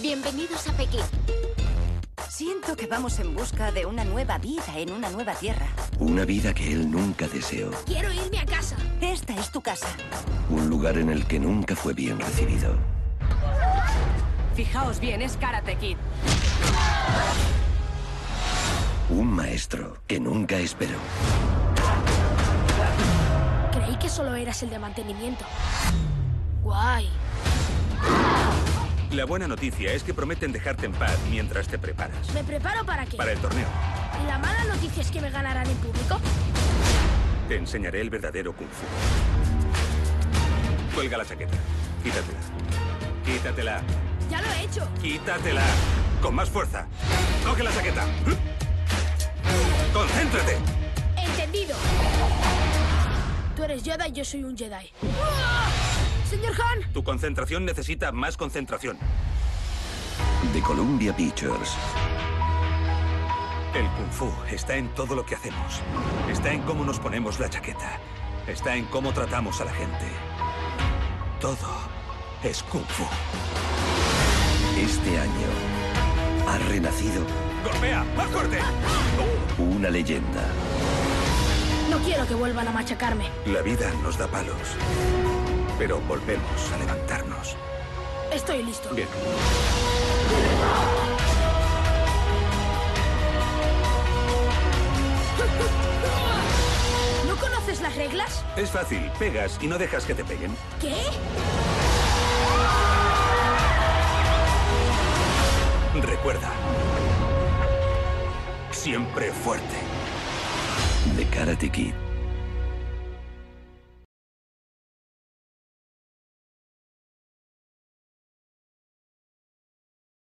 Bienvenidos a Pekín. Siento que vamos en busca de una nueva vida en una nueva tierra. Una vida que él nunca deseó. Quiero irme a casa. Esta es tu casa. Un lugar en el que nunca fue bien recibido. Fijaos bien, es Karate Kid. Un maestro que nunca esperó. Creí que solo eras el de mantenimiento. Guay. La buena noticia es que prometen dejarte en paz mientras te preparas. ¿Me preparo para qué? Para el torneo. ¿Y la mala noticia es que me ganarán en público? Te enseñaré el verdadero Kung Fu. Cuelga la chaqueta. Quítatela. Quítatela. Ya lo he hecho. Quítatela. Con más fuerza. Coge la chaqueta. ¡Concéntrate! Entendido. Tú eres Yoda y yo soy un Jedi. ¡Señor Han! Tu concentración necesita más concentración. De Columbia Pictures. El Kung Fu está en todo lo que hacemos. Está en cómo nos ponemos la chaqueta. Está en cómo tratamos a la gente. Todo es Kung Fu. Este año ha renacido ¡Golpea! ¡Más fuerte! una leyenda. No quiero que vuelvan a machacarme. La vida nos da palos. Pero volvemos a levantarnos. Estoy listo. Bien. ¿No conoces las reglas? Es fácil. Pegas y no dejas que te peguen. ¿Qué? Recuerda. Siempre fuerte. De Karate Kid.